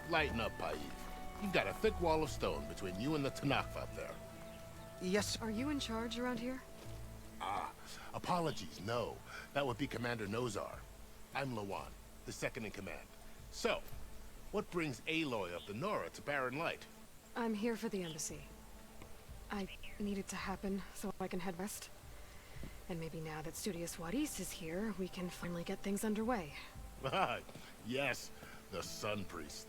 Lighten up, Paif. You've got a thick wall of stone between you and the Tanakh up there. Yes. Are you in charge around here? Ah, apologies, no. That would be Commander Nozar. I'm Lawan, the second in command. So, what brings Aloy of the Nora to Barren Light? I'm here for the embassy. I need it to happen so I can head west. And maybe now that Studious Wadis is here, we can finally get things underway. Yes, the Sun Priest.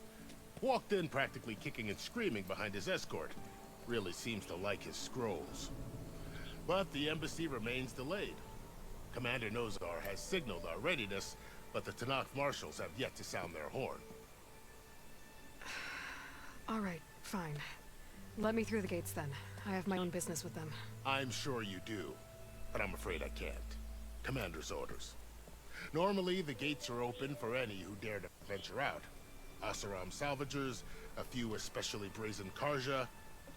Walked in practically kicking and screaming behind his escort. Really seems to like his scrolls. But the embassy remains delayed. Commander Nozar has signaled our readiness, but the Tanakh marshals have yet to sound their horn. All right, fine. Let me through the gates then. I have my own business with them. I'm sure you do, but I'm afraid I can't. Commander's orders. Normally, the gates are open for any who dare to venture out. Asaram salvagers, a few especially brazen Karja,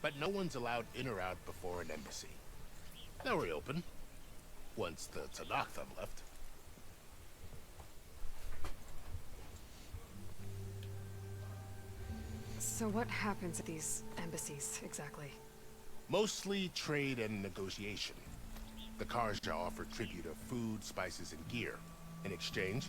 but no one's allowed in or out before an embassy. They'll reopen, once the Tanakh have left. So what happens at these embassies, exactly? Mostly trade and negotiation. The Karja offer tribute of food, spices, and gear. In exchange,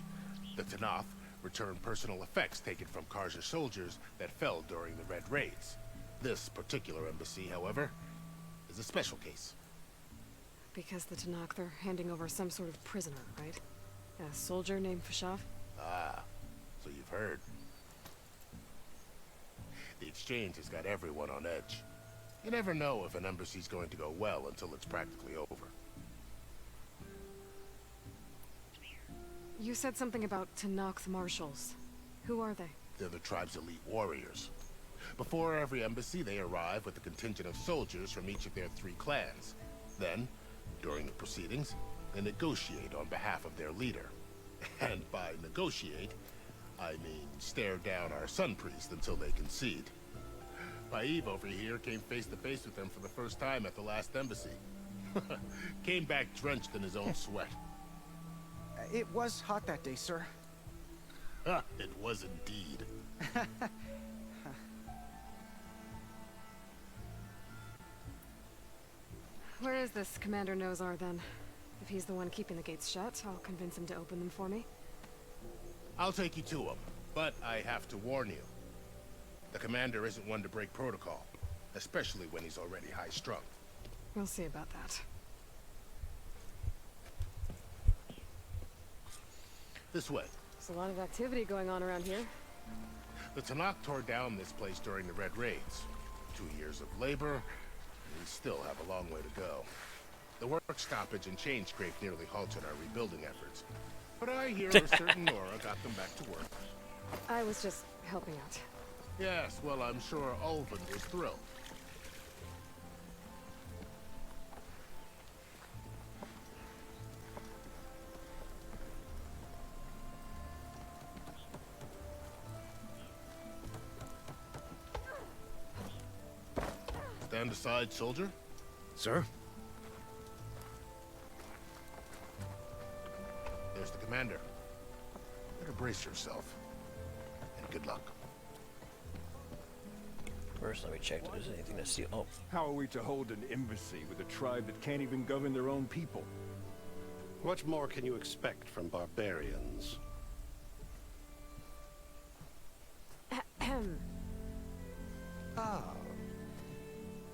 the Tanakh return personal effects taken from Karja soldiers that fell during the Red Raids. This particular embassy, however, is a special case. Because the Tanakh, they're handing over some sort of prisoner, right? A soldier named Fashav? Ah, so you've heard. The exchange has got everyone on edge. You never know if an embassy's going to go well until it's practically over. You said something about Tanakh marshals. Who are they? They're the tribe's elite warriors. Before every embassy, they arrive with a contingent of soldiers from each of their 3 clans. Then, during the proceedings, they negotiate on behalf of their leader. And by negotiate, I mean stare down our Sun Priest until they concede. Paif over here came face to face with them for the first time at the last embassy. Came back drenched in his own sweat. It was hot that day, sir. It was indeed. Where is this Commander Nozar, then? If he's the one keeping the gates shut, I'll convince him to open them for me. I'll take you to him, but I have to warn you. The commander isn't one to break protocol, especially when he's already high-strung. We'll see about that. This way. There's a lot of activity going on around here. The Tanakh tore down this place during the Red Raids. 2 years of labor, we still have a long way to go. The work stoppage and change scrape nearly halted our rebuilding efforts. But I hear a certain Nora got them back to work. I was just helping out. Yes, well, I'm sure Ulvin was thrilled. Stand aside, soldier. Sir? There's the commander. Better brace yourself. And good luck. First, let me check if there's anything to see. Oh, How are we to hold an embassy with a tribe that can't even govern their own people? What more can you expect from barbarians? Ahem. Ah.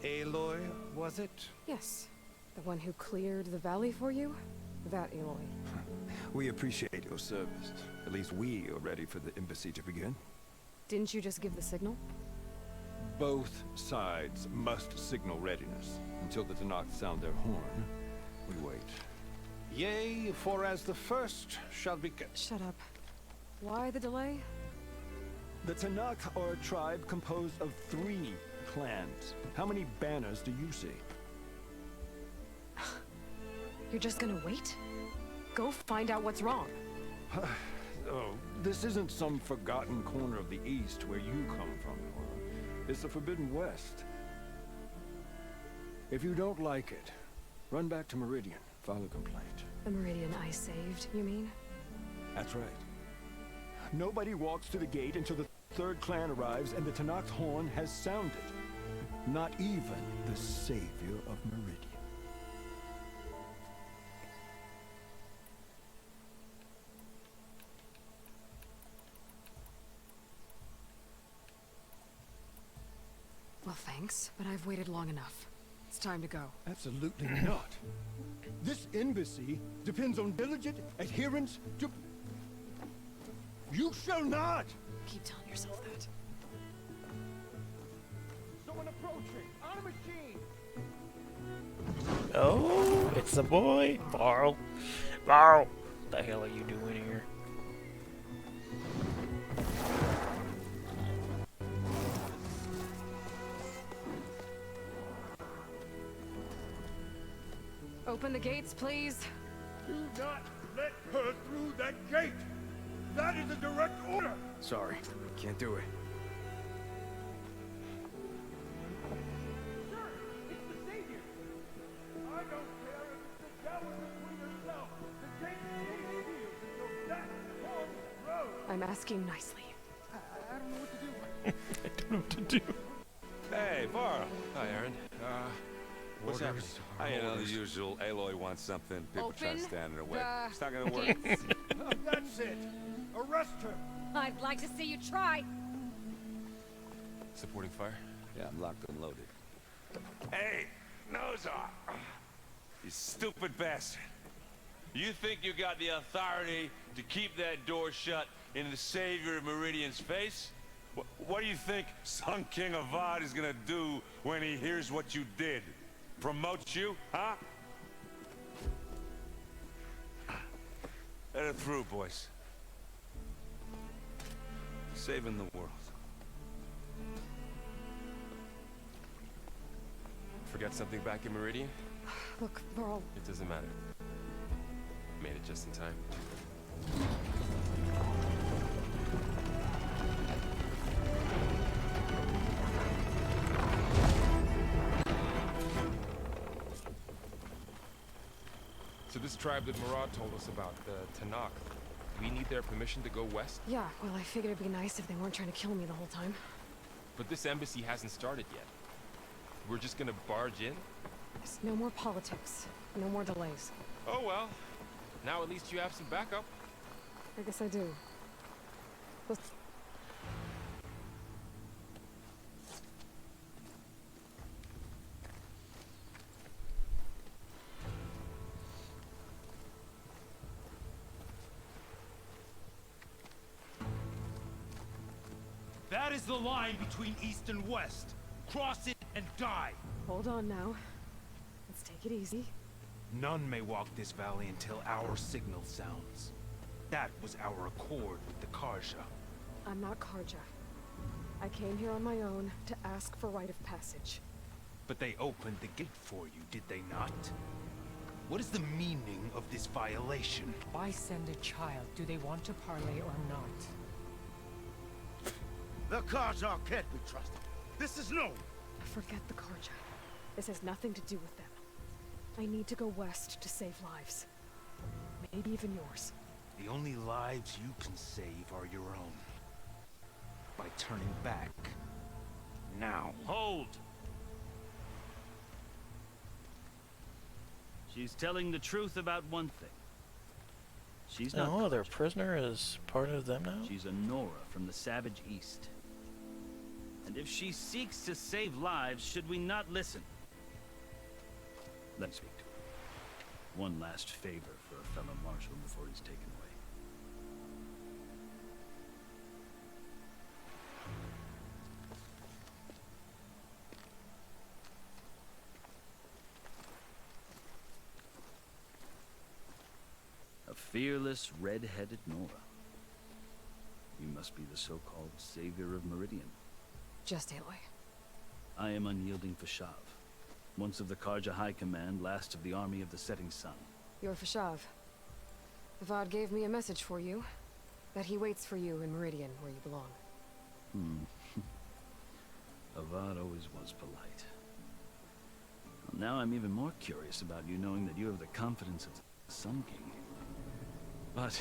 Aloy, was it? Yes. The one who cleared the valley for you? That Aloy. We appreciate your service. At least we are ready for the embassy to begin. Didn't you just give the signal? Both sides must signal readiness. Until the Tanakh sound their horn, we wait. Yea, for as the first shall be... Shut up. Why the delay? The Tanakh are a tribe composed of 3 clans. How many banners do you see? You're just gonna wait? Go find out what's wrong. Oh, this isn't some forgotten corner of the East where you come from, Nora. It's the Forbidden West. If you don't like it, run back to Meridian, file a complaint. The Meridian I saved, you mean? That's right. Nobody walks to the gate until the Third clan arrives and the Tanakh horn has sounded. Not even the savior of Meridian. Well, thanks, but I've waited long enough. It's time to go. Absolutely not. This embassy depends on diligent adherence to... You shall not! Keep telling yourself that. Someone approaching! On a machine! Oh, it's the boy. Varl. Varl. What the hell are you doing here? Open the gates, please. Do not let her through that gate! That is a direct order! Sorry, can't do it. Sir, it's the savior! I don't care if it's the devil between herself! The gate stays sealed until that long road! I'm asking nicely. I don't know what to do. I don't know what to do. Hey, Varl. Hi, Aaron. What's happening? I know the usual. Aloy wants something. People try to Open stand in her way. the It's not gonna work. gates. That's it! Arrest her! I'd like to see you try. Supporting fire? Yeah, I'm locked and loaded. Hey, nose off! You stupid bastard. You think you got the authority to keep that door shut in the savior of Meridian's face? What do you think Sun King Avad is gonna do when he hears what you did? Promote you, huh? Let her through, boys. Saving the world. Forget something back in Meridian? Look, Varl, It doesn't matter. Made it just in time. So this tribe that Murad told us about, the Tanakh, we need their permission to go west? yeah, well, I figured it'd be nice if they weren't trying to kill me the whole time. But this embassy hasn't started yet. We're just gonna barge in? There's no more politics. No more delays. Oh well. Now at least you have some backup. I guess I do. That is the line between east and west. Cross it and die. Hold on now. Let's take it easy. None may walk this valley until our signal sounds. That was our accord with the Karja. I'm not Karja. I came here on my own to ask for rite of passage. But they opened the gate for you, did they not? What is the meaning of this violation? Why send a child? Do they want to parley or not? The Karja can't be trusted. This is known. Forget the Karja. This has nothing to do with them. I need to go west to save lives. Maybe even yours. The only lives you can save are your own. By turning back. Now. Hold! She's telling the truth about one thing. She's not. Oh, their prisoner is part of them now? She's a Nora from the Savage East. And if she seeks to save lives, should we not listen? Let's speak to her. One last favor for a fellow marshal before he's taken away. A fearless, red-headed Nora. You must be the so-called savior of Meridian. Just Aloy. I am unyielding Fashav. Once of the Karja High Command, last of the army of the setting sun. You're Fashav. Avad gave me a message for you. That he waits for you in Meridian, where you belong. Avad always was polite. Well, now I'm even more curious about you knowing that you have the confidence of the Sun King. But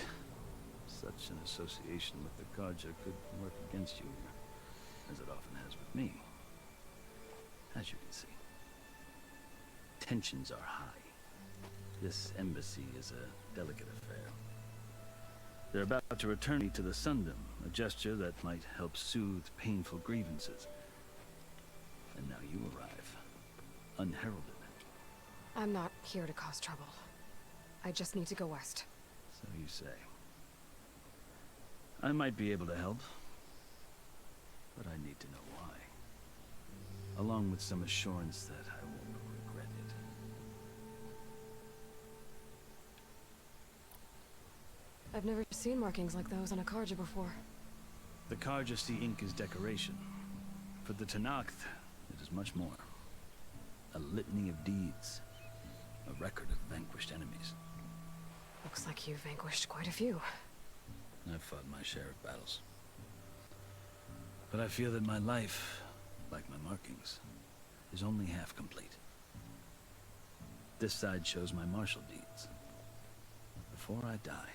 Such an association with the Karja could work against you, as it often has with me. As you can see, tensions are high. This embassy is a delicate affair. They're about to return me to the Sundom, a gesture that might help soothe painful grievances. And now you arrive, unheralded. I'm not here to cause trouble. I just need to go west. So you say. I might be able to help, but I need to know why. Along with some assurance that I won't regret it. I've never seen markings like those on a Karja before. The Karja see ink as decoration. For the Tenakth, it is much more. A litany of deeds. A record of vanquished enemies. Looks like you've vanquished quite a few. I've fought my share of battles. But I feel that my life, like my markings, is only half complete. This side shows my martial deeds. Before I die,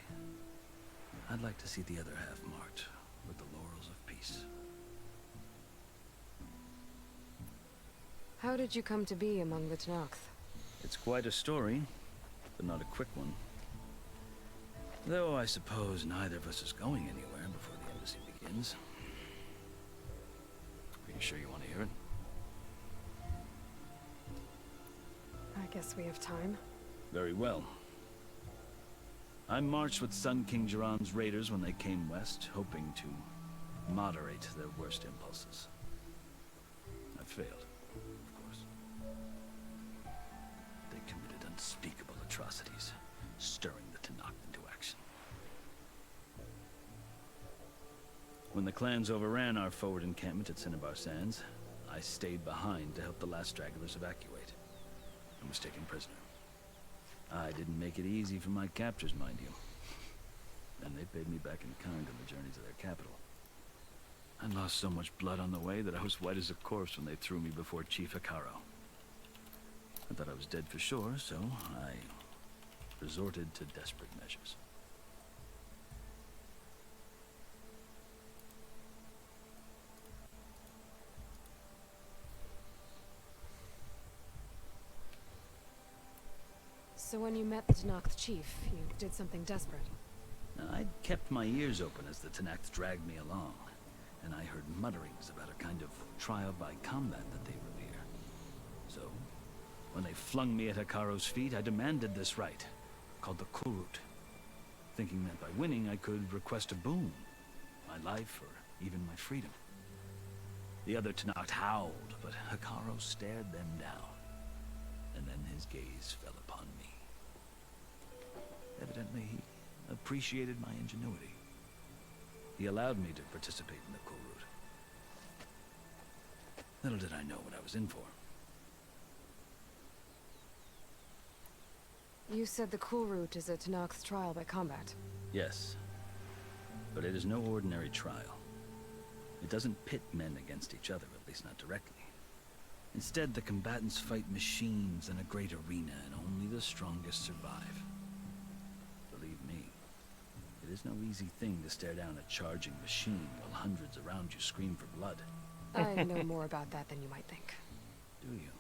I'd like to see the other half marked with the laurels of peace. How did you come to be among the Tenakth? It's quite a story, but not a quick one. Though I suppose neither of us is going anywhere before the embassy begins. Are you sure you want to hear it? I guess we have time. Very well. I marched with Sun King Jiran's raiders when they came west, hoping to moderate their worst impulses. I failed, of course. They committed unspeakable atrocities, stirring the Tenakth into action. When the clans overran our forward encampment at Cinnabar Sands, I stayed behind to help the last stragglers evacuate, and was taken prisoner. I didn't make it easy for my captors, mind you. And they paid me back in kind on the journey to their capital. I lost so much blood on the way that I was white as a corpse when they threw me before Chief Hikaro. I thought I was dead for sure, so I resorted to desperate measures. So when you met the Tenakth chief, you did something desperate. Now, I'd kept my ears open as the Tenakth dragged me along, and I heard mutterings about a kind of trial by combat that they revere. So, when they flung me at Hikaro's feet, I demanded this right, called the Kurut, thinking that by winning I could request a boon, my life or even my freedom. The other Tenakth howled, but Hikaro stared them down, and then his gaze fell upon me. Evidently, he appreciated my ingenuity. He allowed me to participate in the Kurut. Little did I know what I was in for. You said the Kurut is a Tenakth trial by combat. Yes, but it is no ordinary trial. It doesn't pit men against each other, at least not directly. Instead, the combatants fight machines in a great arena, and only the strongest survive. Believe me, it is no easy thing to stare down a charging machine while hundreds around you scream for blood. I know more about that than you might think. Do you?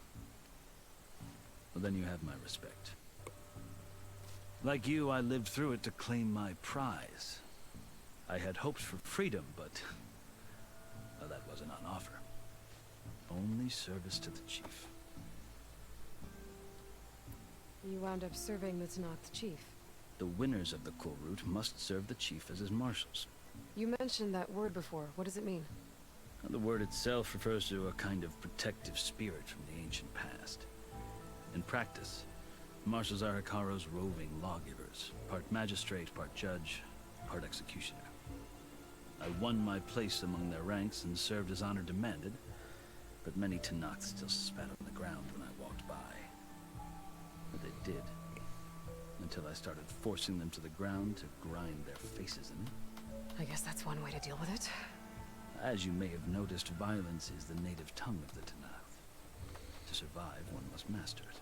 Well, then you have my respect. Like you, I lived through it to claim my prize. I had hoped for freedom, but well, that wasn't on offer. Only service to the chief. You wound up serving the Tenakth chief. The winners of the Kurut must serve the chief as his marshals. You mentioned that word before. What does it mean? The word itself refers to a kind of protective spirit from the ancient past. In practice, marshals are Hikaro's roving lawgivers, part magistrate, part judge, part executioner. I won my place among their ranks and served as honor demanded, but many Tenakth still spat on the ground when I walked by. But they did, until I started forcing them to the ground to grind their faces in it. I guess that's one way to deal with it. As you may have noticed, violence is the native tongue of the Tenakth. To survive, one must master it.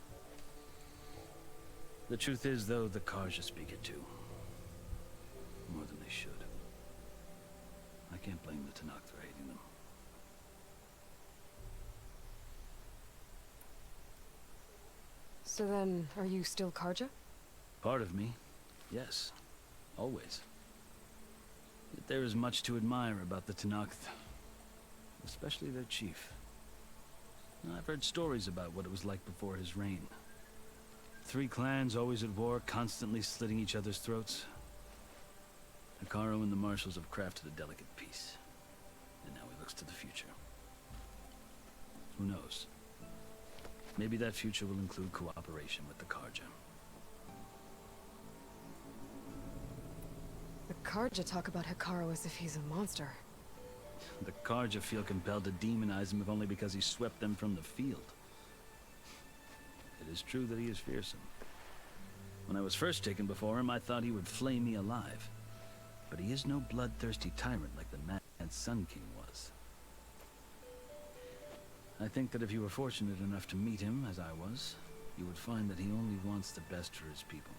The truth is, though, the Karja speak it too. More than they should. can't blame the Tanakh for hating them. So then, are you still Karja? Part of me, yes. Always. Yet there is much to admire about the Tanakh, especially their chief. I've heard stories about what it was like before his reign. 3 clans always at war, constantly slitting each other's throats. Hekarro and the marshals have crafted a delicate peace. And now he looks to the future. Who knows? Maybe that future will include cooperation with the Karja. The Karja talk about Hekarro as if he's a monster. The Karja feel compelled to demonize him if only because he swept them from the field. It is true that he is fearsome. When I was first taken before him, I thought he would flay me alive. But he is no bloodthirsty tyrant like the mad Sun King was. I think that if you were fortunate enough to meet him, as I was, you would find that he only wants the best for his people.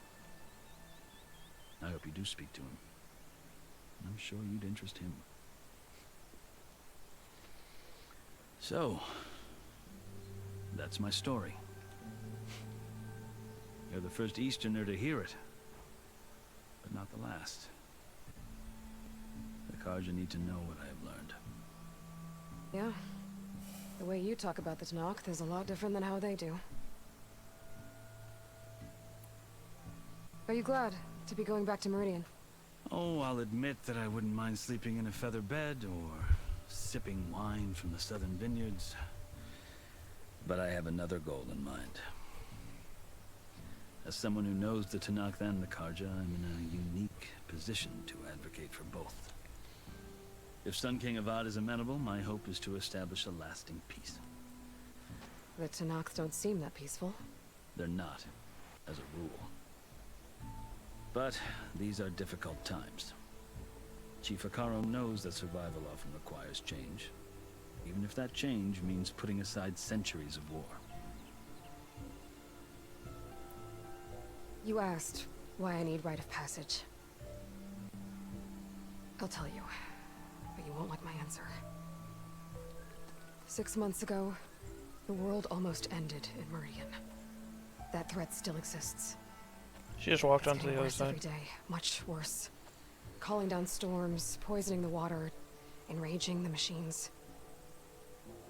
I hope you do speak to him. I'm sure you'd interest him. So, that's my story. You're the first Easterner to hear it, but not the last. The Karja need to know what I have learned. Yeah. The way you talk about the Tanakh is a lot different than how they do. Are you glad to be going back to Meridian? Oh, I'll admit that I wouldn't mind sleeping in a feather bed or sipping wine from the southern vineyards. But I have another goal in mind. As someone who knows the Tanakh and the Karja, I'm in a unique position to advocate for both. If Sun King Avad is amenable, my hope is to establish a lasting peace. The Tanakh don't seem that peaceful. They're not, as a rule. But these are difficult times. Chief Hekarro knows that survival often requires change, even if that change means putting aside centuries of war. You asked why I need rite of passage. I'll tell you, but you won't like my answer. 6 months ago, the world almost ended in Meridian. That threat still exists. She just walked onto the other Every side. day, much worse. Calling down storms, poisoning the water, enraging the machines.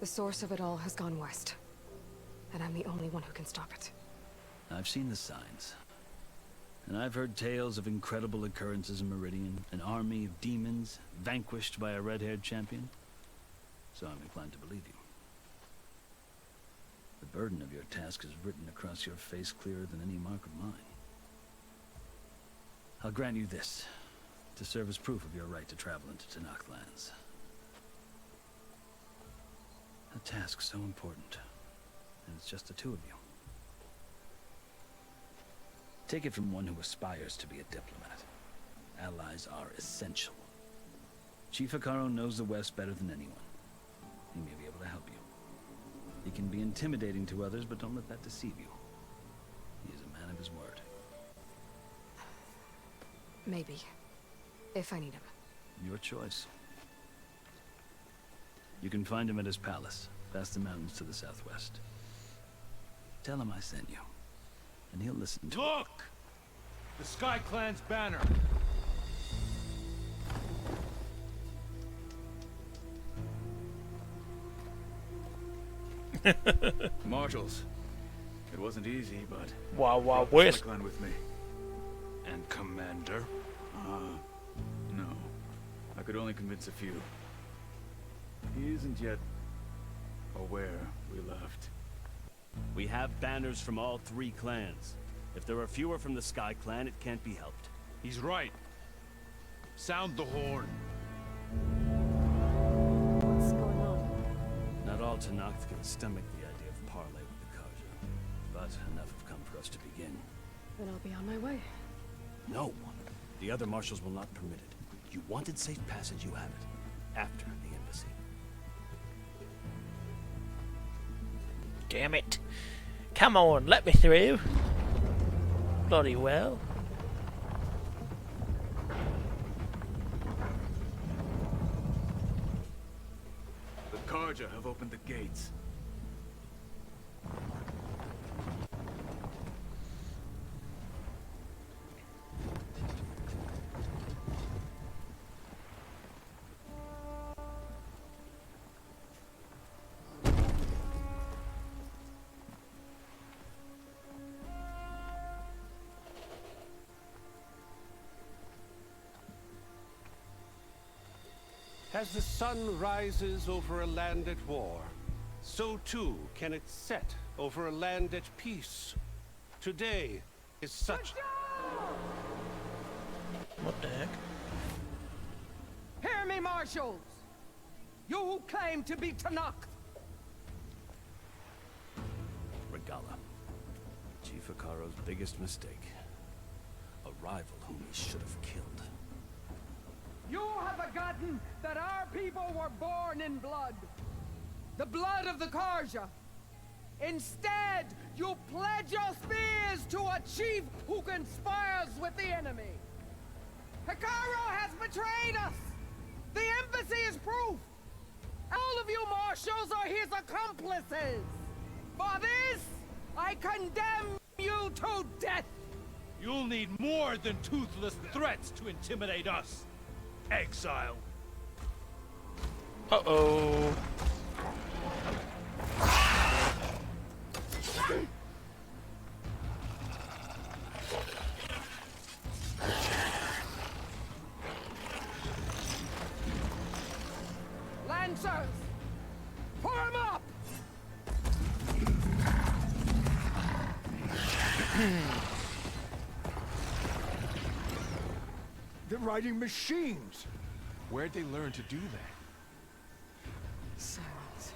The source of it all has gone west, and I'm the only one who can stop it. I've seen the signs. And I've heard tales of incredible occurrences in Meridian, an army of demons vanquished by a red-haired champion. So I'm inclined to believe you. The burden of your task is written across your face clearer than any mark of mine. I'll grant you this, to serve as proof of your right to travel into Tanakh lands. A task so important, and it's just the 2 of you. Take it from one who aspires to be a diplomat. Allies are essential. Chief Hekarro knows the West better than anyone. He may be able to help you. He can be intimidating to others, but don't let that deceive you. He is a man of his word. Maybe. If I need him. Your choice. You can find him at his palace, past the mountains to the southwest. Tell him I sent you, and he'll listen to Look! The Sky Clan's banner! Marshals. It wasn't easy, but... Wow, wow, brought the wait. Sky Clan with me. And Commander? No. I could only convince a few. He isn't yet aware we left. We have banners from all 3 clans. If there are fewer from the Sky Clan, it can't be helped. He's right. Sound the horn. What's going on? Not all Tanakh can stomach the idea of parley with the Karja, but enough have come for us to begin. Then I'll be on my way. No. The other marshals will not permit it. You wanted safe passage, you have it. After the embassy. Damn it. Come on, let me through. Bloody well. Karja have opened the gates. As the sun rises over a land at war, so too can it set over a land at peace. Today is such... What the heck? Hear me, marshals! You who claim to be Tanakh! Regala. Chief Hikaro's biggest mistake. A rival whom he should have killed. You have forgotten that our people were born in blood. The blood of the Karja. Instead, you pledge your spears to a chief who conspires with the enemy. Hikaro has betrayed us! The embassy is proof! All of you marshals are his accomplices! For this, I condemn you to death! You'll need more than toothless threats to intimidate us. Exile. Uh-oh. Lancers! Form up! They're riding machines. Where'd they learn to do that? Silence.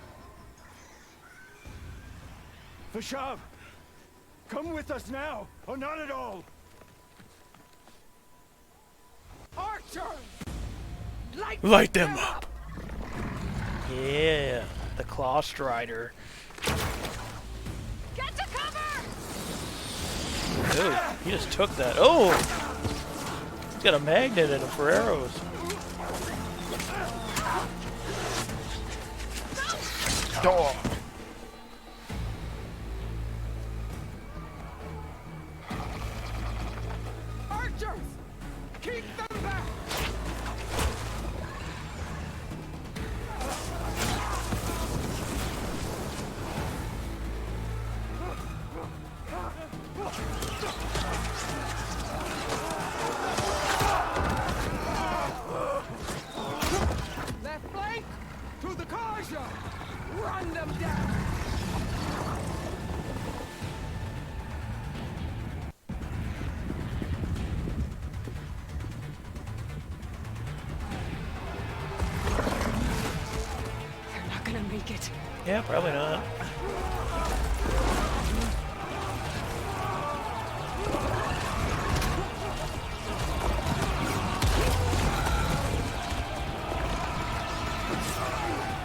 Vashav! Come with us now, or not at all! Archers! Light them up! Yeah, the Claw Strider. Get to cover! Oh, he just took that. Oh! He's got a magnet in him for arrows. Dog. Archers! Keep them back! Left flank to the Karja! Run them down! They're not gonna make it. Yeah, probably not.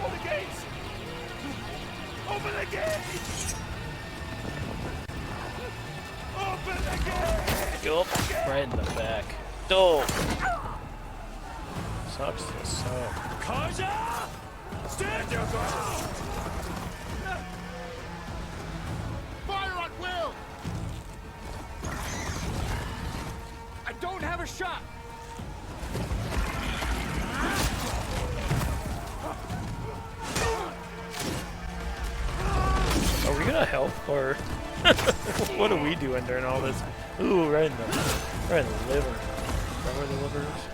Open the gates! Open the gates! Open the gates! Yup, right in the back. Dope. Sucks to suck. Karja! Stand your ground! Fire at will! I don't have a shot! Are we gonna help or what are we doing during all this? Ooh, right in the liver. Cover the livers.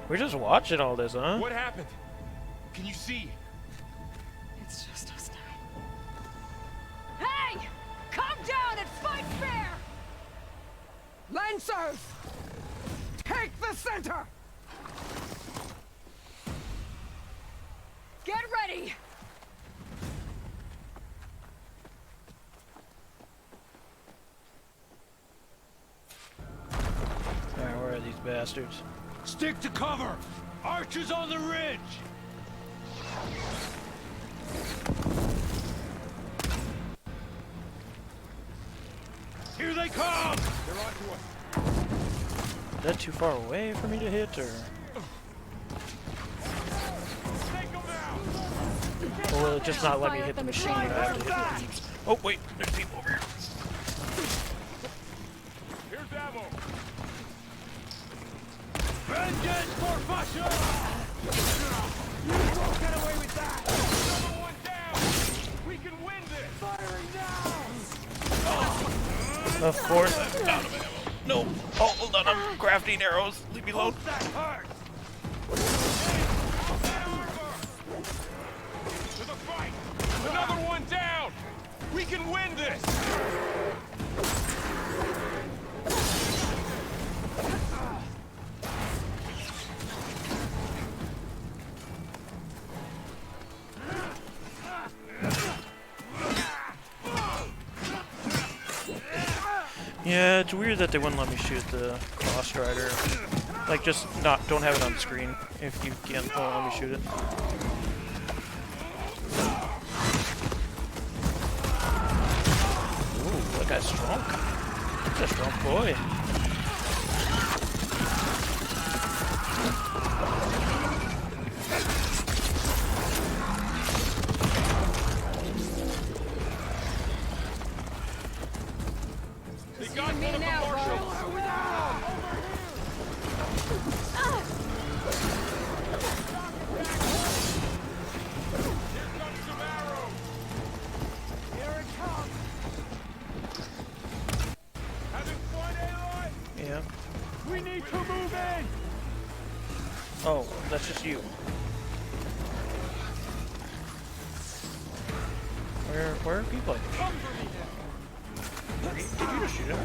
We're just watching all this, huh? What happened? Can you see? It's just us now. Hey! Calm down and fight fair! Lancers! Take the center! Get ready! Alright, where are these bastards? Stick to cover! Archers on the ridge! Here they come! They're onto us. Is that too far away for me to hit, or? Or will it just not let me hit the machine and I have to hit the beams? Oh wait, there's people over here. Here's ammo. Vengeance for Basha! You won't get away with that! Another one down. We can win this. Firing now! Of course, I'm out of ammo. No. Oh, hold on, I'm crafting arrows. Leave me alone. That hurt! To the fight. Another one down. We can win this. Yeah, it's weird that they wouldn't let me shoot the cross strider. Like, just don't have it on screen if you can't let me shoot it. Ooh, that guy's strong. That's a strong boy. They got one of the marshals. Here comes some arrows. Here it comes! Having fun, Aloy? Yeah. We need to move in! Oh, that's just you. Where are people? Come for me now! Did you just shoot him?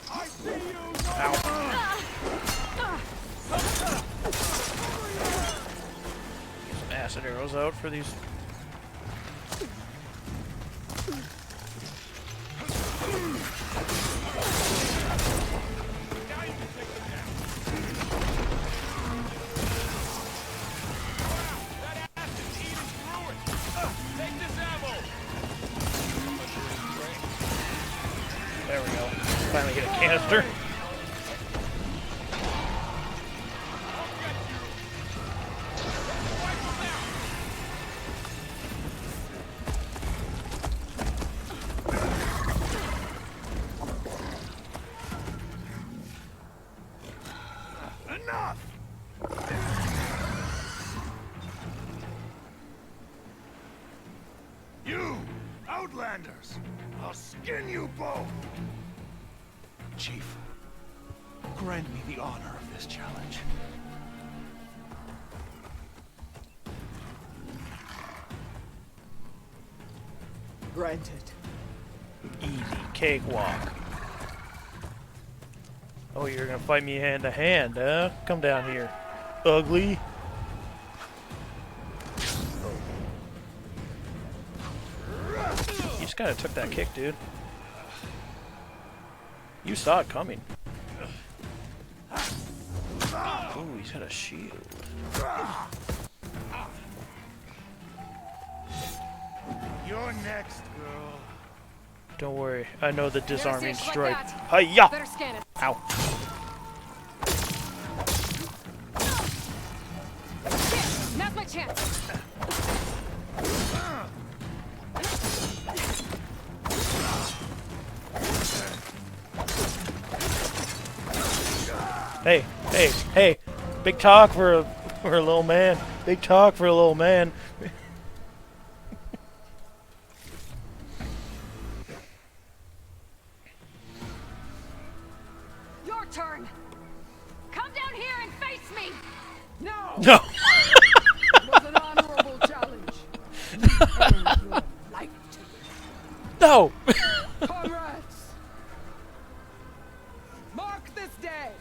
I see you! Ow. Get some acid arrows out for these. There we go. Finally hit a canister. Enough! You, Outlanders! I'll skin you both! Chief, grant me the honor of this challenge. Granted. Easy cakewalk. Oh, you're gonna fight me hand to hand, huh? Come down here, ugly. You just kinda took that kick, dude. You saw it coming. Ooh, he's got a shield. You're next, girl. Don't worry, I know the disarming Never seen strike. like that. Hi-ya! Better scan it. Ow. Now's my chance. Hey, hey, hey! Big talk for a little man. Big talk for a little man. Your turn. Come down here and face me. No! No. It was an honorable challenge. You earned your life today. No. Comrades, mark this day.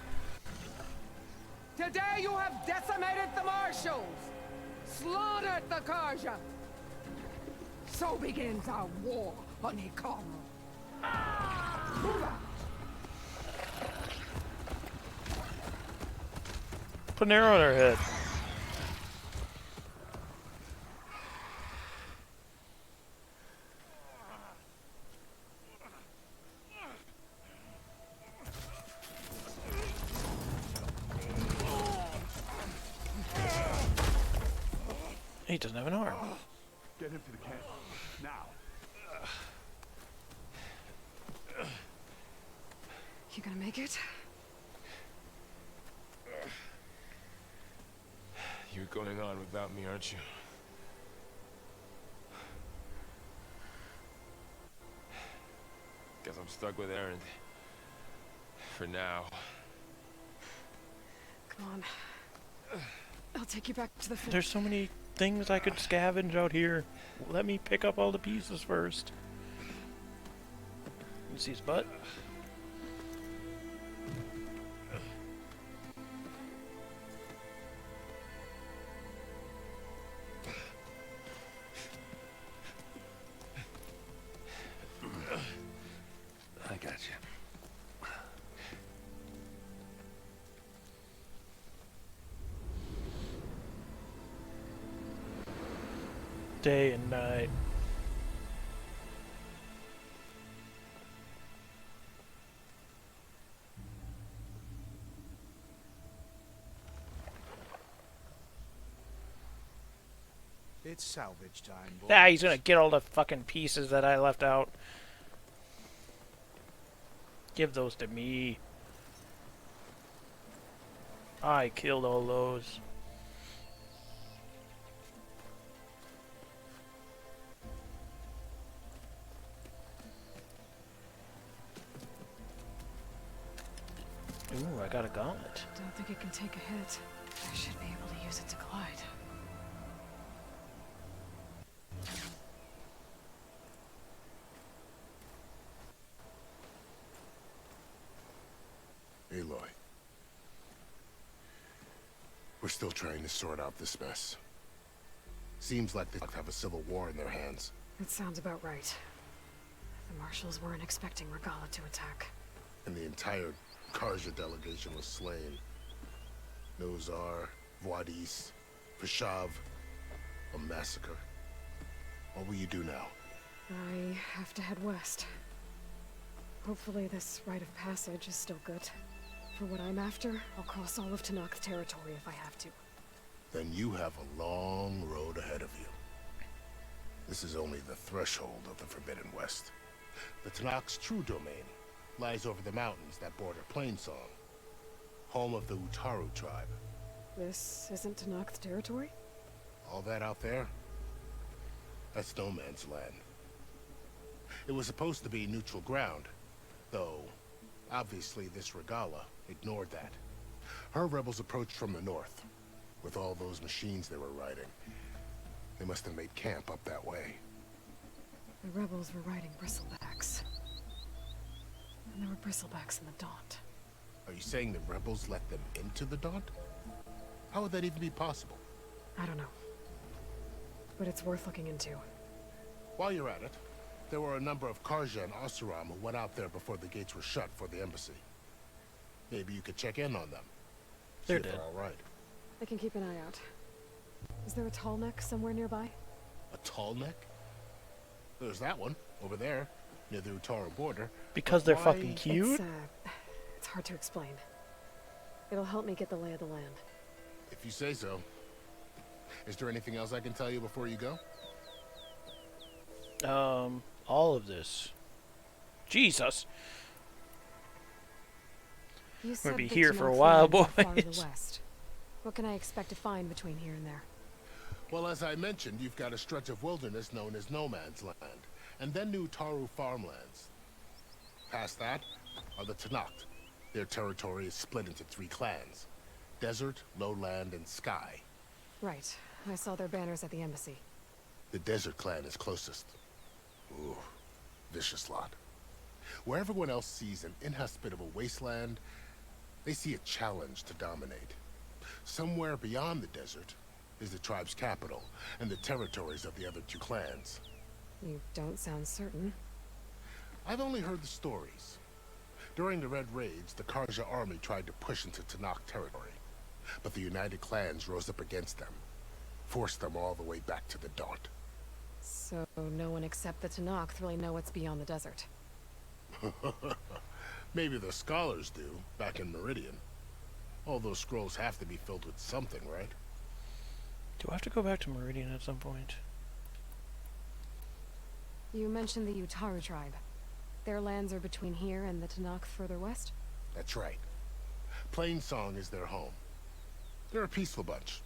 Today you have decimated the marshals, slaughtered the Karja, So begins our war on Hikaru. Move out! Put an arrow in her head. He doesn't have an arm. Get him to the camp. Now. You gonna make it? You're going on without me, aren't you? Guess I'm stuck with Aaron. For now. Come on. I'll take you back to the fort. There's so many things I could scavenge out here. Let me pick up all the pieces first. You see his butt? I got you. Day and night. It's salvage time, boys. Ah, he's gonna get all the fucking pieces that I left out. Give those to me. I killed all those. Ooh, I got a gauntlet. Don't think it can take a hit. I should be able to use it to glide. Aloy. We're still trying to sort out this mess. Seems like they have a civil war in their hands. That sounds about right. The marshals weren't expecting Regala to attack. And the entire Karja delegation was slain. Nozar, Voidis, Peshav, a massacre. What will you do now? I have to head west. Hopefully this rite of passage is still good. For what I'm after, I'll cross all of Tanakh territory if I have to. Then you have a long road ahead of you. This is only the threshold of the Forbidden West. The Tanakh's true domain lies over the mountains that border Plainsong, home of the Utaru tribe. This isn't Tanakh territory? All that out there? That's no man's land. It was supposed to be neutral ground, though obviously this Regala ignored that. Her rebels approached from the north, with all those machines they were riding. They must have made camp up that way. The rebels were riding bristlebacks. And there were bristlebacks in the Daunt. Are you saying the rebels let them into the Daunt? How would that even be possible? I don't know. But it's worth looking into. While you're at it, there were a number of Karja and Oseram who went out there before the gates were shut for the embassy. Maybe you could check in on them. They're See if dead. they're all right. I can keep an eye out. Is there a tall neck somewhere nearby? A tall neck? There's that one, over there, near the Utaru border. Because they're Why- fucking cute? It's hard to explain. It'll help me get the lay of the land. If you say so. Is there anything else I can tell you before you go? All of this. Jesus. You We're said gonna be the here for a Tanakh while, lands are far to the boys. west. What can I expect to find between here and there? Well, as I mentioned, you've got a stretch of wilderness known as No Man's Land, and then new Utaru farmlands. Past that are the Tanakh. Their territory is split into 3 clans: Desert, Lowland, and Sky. Right. I saw their banners at the embassy. The Desert clan is closest. Ooh, vicious lot. Where everyone else sees an inhospitable wasteland, they see a challenge to dominate. Somewhere beyond the desert is the tribe's capital and the territories of the other 2 clans. You don't sound certain. I've only heard the stories. During the Red Raids, the Karja army tried to push into Tanakh territory, but the United Clans rose up against them, forced them all the way back to the Daunt. So no one except the Tanakh really know what's beyond the desert. Maybe the scholars do, back in Meridian. All those scrolls have to be filled with something, right? Do I have to go back to Meridian at some point? You mentioned the Utaru tribe. Their lands are between here and the Tanakh further west? That's right. Plainsong is their home. They're a peaceful bunch,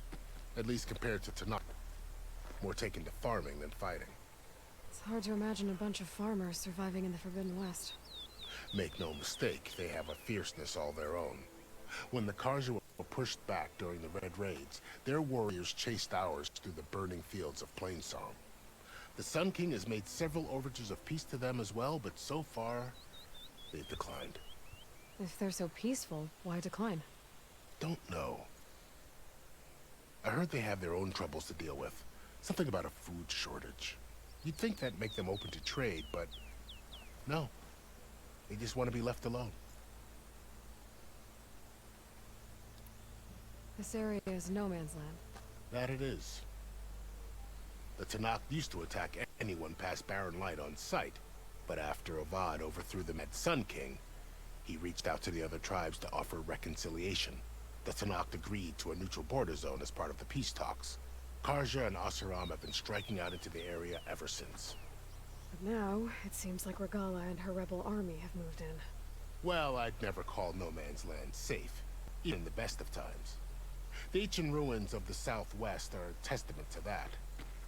at least compared to Tanakh. More taken to farming than fighting. It's hard to imagine a bunch of farmers surviving in the Forbidden West. Make no mistake, they have a fierceness all their own. When the Karja were pushed back during the Red Raids, their warriors chased ours through the burning fields of Plainsong. The Sun King has made several overtures of peace to them as well, but so far, they've declined. If they're so peaceful, why decline? Don't know. I heard they have their own troubles to deal with. Something about a food shortage. You'd think that'd make them open to trade, but no. They just want to be left alone. This area is no man's land. That it is. The Tanakh used to attack anyone past Barren Light on sight, but after Avad overthrew the Med Sun King, he reached out to the other tribes to offer reconciliation. The Tanakh agreed to a neutral border zone as part of the peace talks. Karja and Oseram have been striking out into the area ever since. But now, it seems like Regala and her rebel army have moved in. Well, I'd never call no man's land safe, even in the best of times. The ancient ruins of the southwest are a testament to that.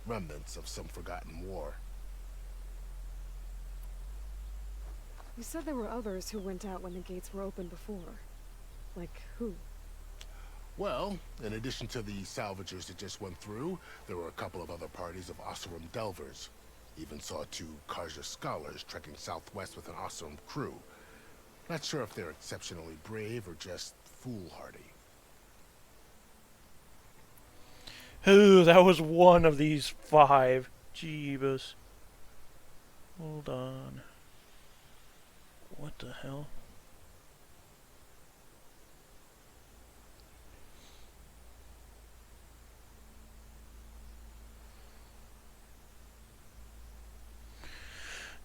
Remnants of some forgotten war. You said there were others who went out when the gates were open before. Like who? Well, in addition to the salvagers that just went through, there were a couple of other parties of Oseram delvers. Even saw 2 Karja scholars trekking southwest with an Oseram crew. Not sure if they're exceptionally brave or just foolhardy. Ooh, that was one of these 5. Jeebus. Hold on. What the hell?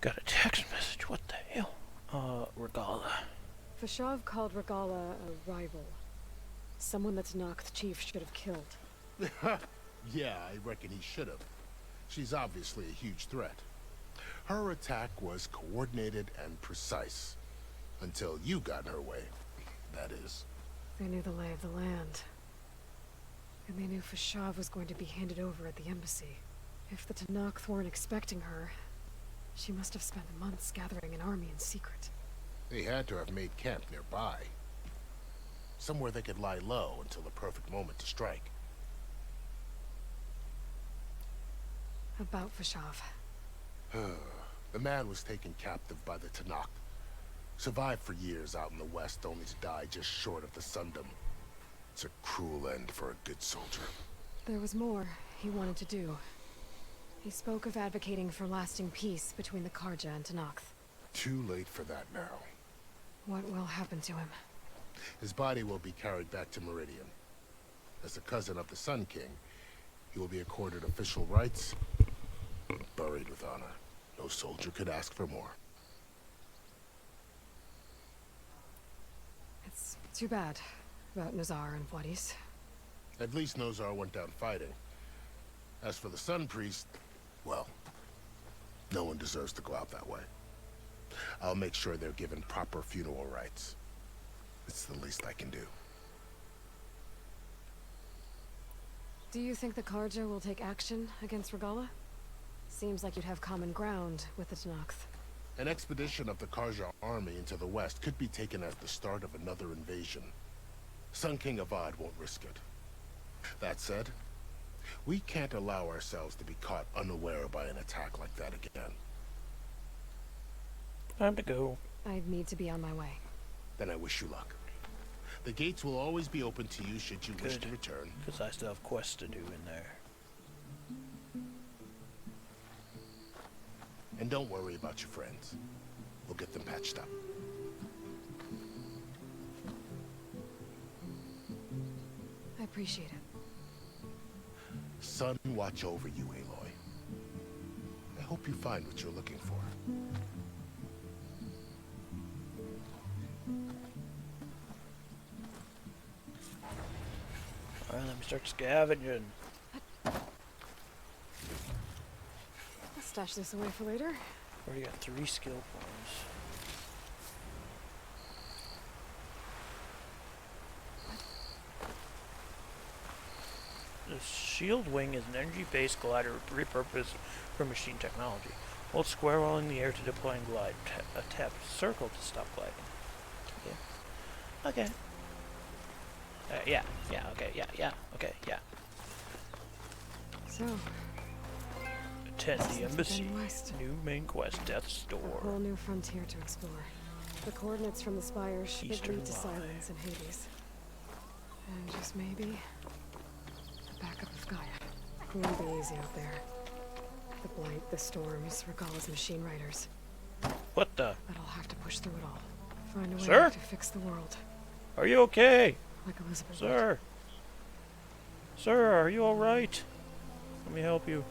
Got a text message. What the hell? Regala. Fashav called Regala a rival. Someone that Tanakh chief should have killed. Yeah, I reckon he should have. She's obviously a huge threat. Her attack was coordinated and precise. Until you got in her way, that is. They knew the lay of the land. And they knew Fashav was going to be handed over at the embassy. If the Tanakh weren't expecting her, she must have spent months gathering an army in secret. They had to have made camp nearby. Somewhere they could lie low until the perfect moment to strike. About Fashav. The man was taken captive by the Tanakh. Survived for years out in the west, only to die just short of the Sundom. It's a cruel end for a good soldier. There was more he wanted to do. He spoke of advocating for lasting peace between the Karja and Tanakh. Too late for that now. What will happen to him? His body will be carried back to Meridian. As a cousin of the Sun King, he will be accorded official rights, buried with honor. No soldier could ask for more. It's too bad about Nazar and Wadis. At least Nozar went down fighting. As for the Sun Priest, well, no one deserves to go out that way. I'll make sure they're given proper funeral rites. It's the least I can do. Do you think the Karja will take action against Regala? Seems like you'd have common ground with the Tanakh. An expedition of the Karja army into the west could be taken as the start of another invasion. Sun King Avad won't risk it. That said, we can't allow ourselves to be caught unaware by an attack like that again. Time to go. I need to be on my way. Then I wish you luck. The gates will always be open to you should you wish to return. Because I still have quests to do in there. And don't worry about your friends. We'll get them patched up. I appreciate it. Sun watch over you, Aloy. I hope you find what you're looking for. Alright, let me start scavenging. I'll stash this away for later. Already got 3 skill points. The shield wing is an energy-based glider repurposed for machine technology. Hold square while in the air to deploy and glide. Tap circle to stop gliding. Okay. Yeah, okay, yeah. So, attend the embassy. west. New main quest, Death's Door. A whole new frontier to explore. The coordinates from the spires should Eastern lead to Lie. Silence and Hades. And just maybe, the backup of Gaia. It won't be easy out there. The blight, the storms, Regalla's machine riders. What the? But I'll have to push through it all. Find a way Sir? to fix the world. Are you okay? Like Elizabeth. Sir? Sir, are you alright? Let me help you.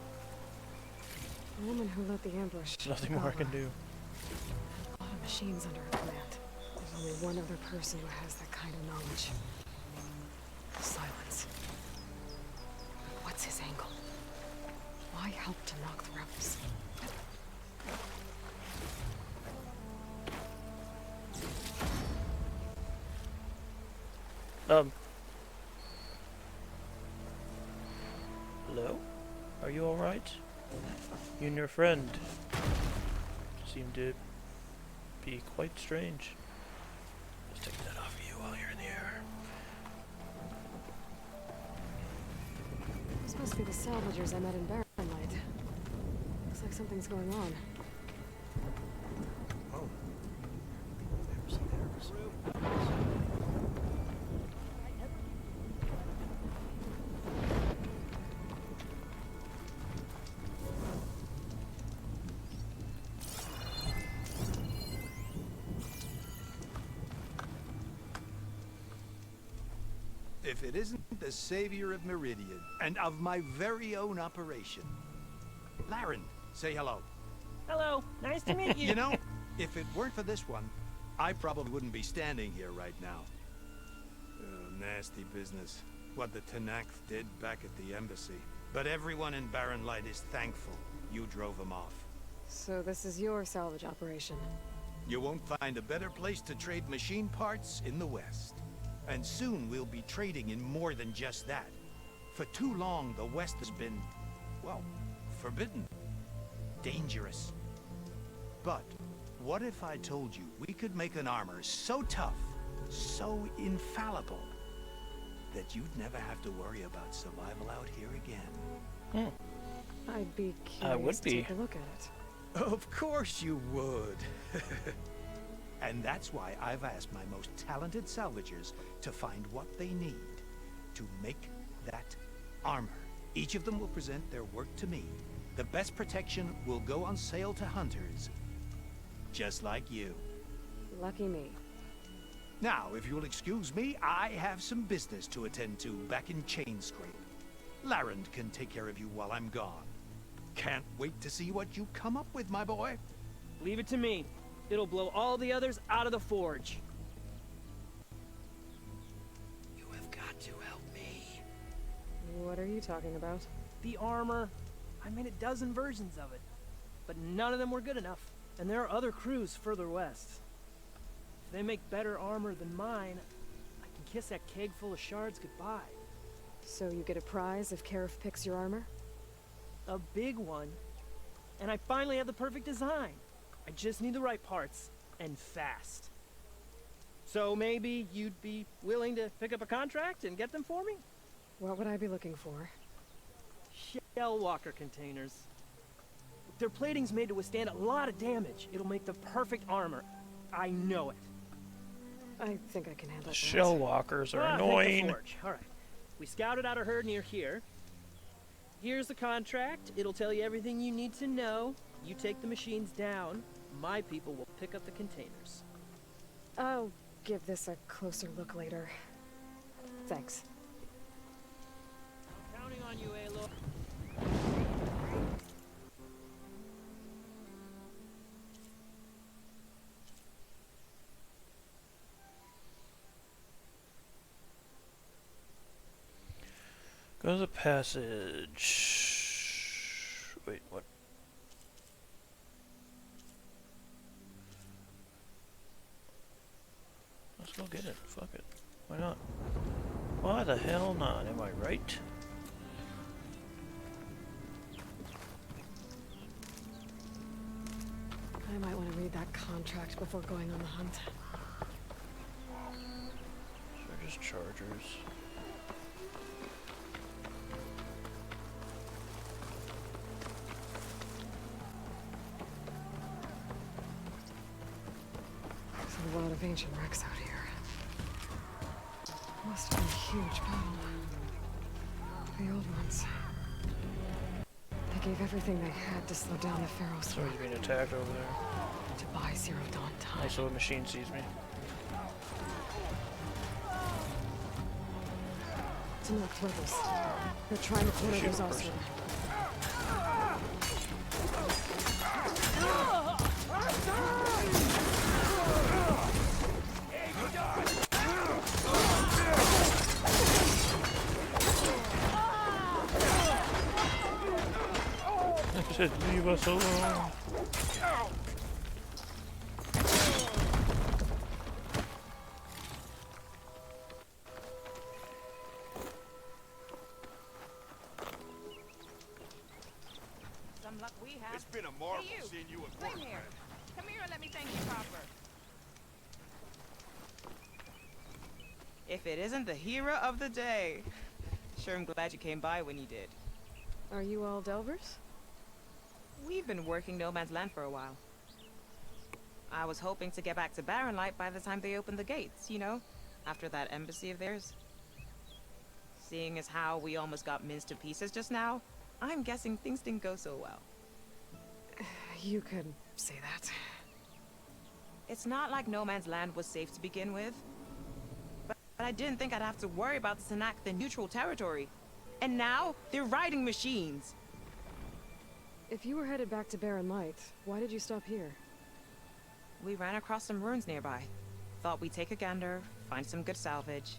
The woman who led the ambush. There's nothing more I can do. A lot of machines under her command. There's only one other person who has that kind of knowledge. Silence. What's his angle? Why help to knock the rebels? Hello? Are you alright? You and your friend seem to be quite strange. Just take that off of you while you're in the air. This must be the salvagers I met in Light. Looks like something's going on. Oh. If it isn't the savior of Meridian, and of my very own operation. Laren, say hello. Hello, nice to meet you. You know, if it weren't for this one, I probably wouldn't be standing here right now. Nasty business, what the Tenakth did back at the embassy. But everyone in Barren Light is thankful you drove them off. So this is your salvage operation. You won't find a better place to trade machine parts in the West. And soon we'll be trading in more than just that. For too long, the West has been, well, forbidden. Dangerous. But what if I told you we could make an armor so tough, so infallible, that you'd never have to worry about survival out here again? I'd be curious to take a look at it. Of course you would. And that's why I've asked my most talented salvagers to find what they need to make that armor. Each of them will present their work to me. The best protection will go on sale to hunters, just like you. Lucky me. Now, if you'll excuse me, I have some business to attend to back in Chainscrape. Laren can take care of you while I'm gone. Can't wait to see what you come up with, my boy. Leave it to me. It'll blow all the others out of the forge. You have got to help me. What are you talking about? The armor. I made a dozen versions of it, but none of them were good enough. And there are other crews further west. If they make better armor than mine, I can kiss that keg full of shards goodbye. So you get a prize if Karif picks your armor? A big one. And I finally have the perfect design. I just need the right parts, and fast. So maybe you'd be willing to pick up a contract and get them for me? What would I be looking for? Shell walker containers. Their plating's made to withstand a lot of damage. It'll make the perfect armor. I know it. I think I can handle that. Shell walkers are annoying. All right. We scouted out a herd near here. Here's the contract. It'll tell you everything you need to know. You take the machines down. My people will pick up the containers. I'll give this a closer look later. Thanks. I'm counting on you, Aloy. Go to the passage. Wait, what? Let's go get it. Fuck it. Why not? Why the hell not? Am I right? I might want to read that contract before going on the hunt. They're just chargers. There's a lot of ancient wrecks out here. Must have been a huge battle. The old ones. They gave everything they had to slow down the Pharaoh's So he's being attacked over there. to buy Zero Dawn time. Nice little machine sees me. Tanakh rebels. They're trying to corner those Osman. I said leave us alone. Some luck we have. It's been a marvel Hey, you. seeing you at Come work, here. man. Come here and let me thank you proper. If it isn't the hero of the day. Sure, I'm glad you came by when you did. Are you all Delvers? We've been working No Man's Land for a while. I was hoping to get back to Barren Light by the time they opened the gates, you know? After that embassy of theirs. Seeing as how we almost got minced to pieces just now, I'm guessing things didn't go so well. You could say that. It's not like No Man's Land was safe to begin with. But I didn't think I'd have to worry about the Tanakh, the neutral territory. And now, they're riding machines. If you were headed back to Barren Light, why did you stop here? We ran across some ruins nearby. Thought we'd take a gander, find some good salvage.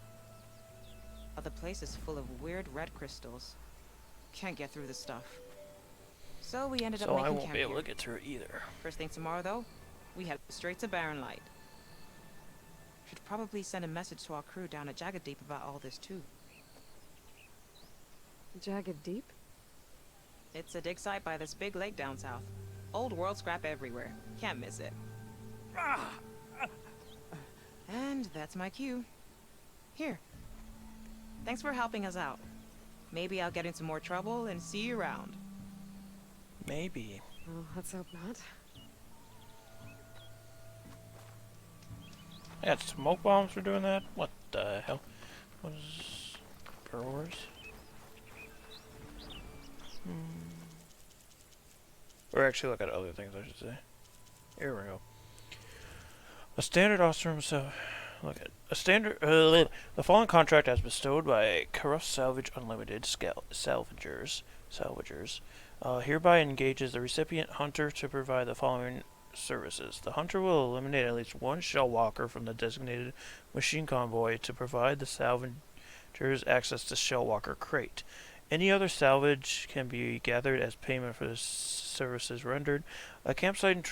But the place is full of weird red crystals. Can't get through the stuff. So we ended up So making I won't camp be able here. to get through it either. First thing tomorrow, though, we head straight to Barren Light. Should probably send a message to our crew down at Jagged Deep about all this, too. Jagged Deep? It's a dig site by this big lake down south. Old world scrap everywhere. Can't miss it. And that's my cue. Here. Thanks for helping us out. Maybe I'll get into more trouble and see you around. Maybe. Well, let's hope not. I got smoke bombs for doing that? What the hell? What is... Burrowers? Or actually look at other things, I should say. Here we go. A standard Ostrom, so... Look at... A standard... the following contract as bestowed by Corrupt Salvage Unlimited Salvagers hereby engages the recipient hunter to provide the following services. The hunter will eliminate at least one shell walker from the designated machine convoy to provide the salvagers access to shell walker crate. Any other salvage can be gathered as payment for the services rendered. A campsite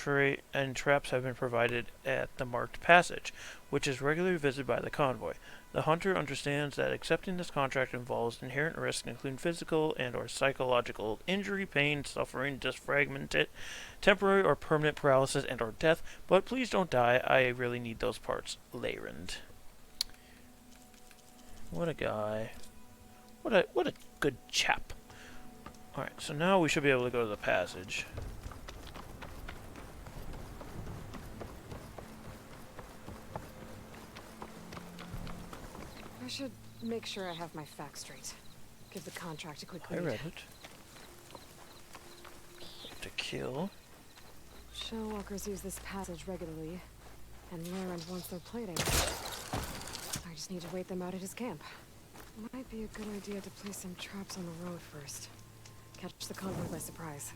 and traps have been provided at the marked passage, which is regularly visited by the convoy. The hunter understands that accepting this contract involves inherent risks, including physical and/or psychological injury, pain, suffering, disfragment, temporary or permanent paralysis, and/or death. But please don't die. I really need those parts. Leyrand. What a guy. What a good chap. Alright, so now we should be able to go to the passage. I should make sure I have my facts straight. Give the contract a quick I read. read it. kill. Shellwalkers use this passage regularly, and Larend wants their plating. I just need to wait them out at his camp. Might be a good idea to place some traps on the road first. Catch the convoy by surprise.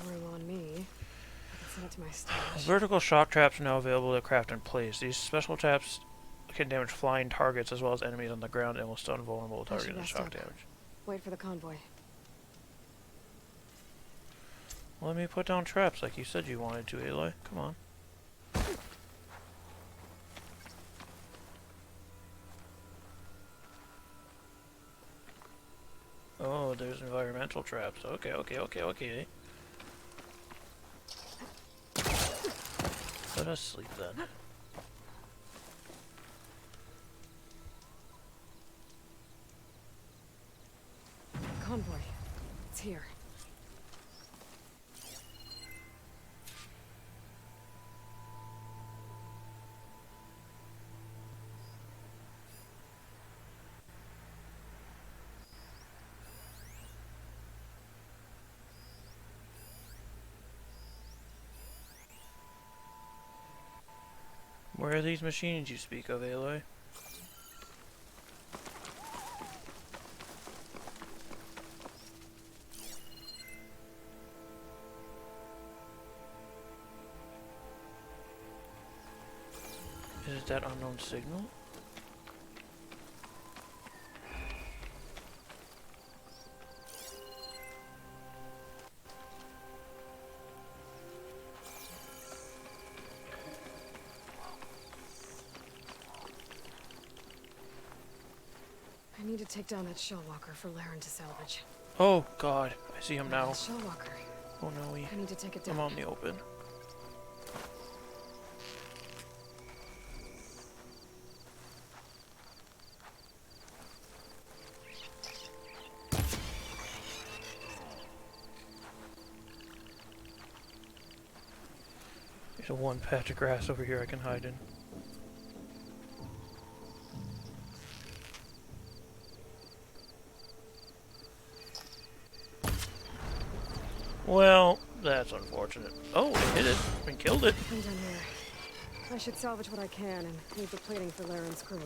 No room on me. I can send it to my stash. Vertical shock traps are now available to craft and place. These special traps can damage flying targets as well as enemies on the ground and will stun vulnerable targets to shock damage. Wait for the convoy. Let me put down traps like you said you wanted to, Aloy. Come on. Oh, there's environmental traps. Okay, okay, okay, okay. Let us sleep then. Convoy. It's here. Where are these machines you speak of, Aloy? Is it that unknown signal? I need to take down that shellwalker for Larend to salvage. Oh god, I see him now. Shellwalker. Oh no, I need to take it down. I'm out in the open. There's a one patch of grass over here I can hide in. Well, that's unfortunate. Oh, we hit it and killed it. I'm done here. I should salvage what I can and leave the plating for Larend's crew.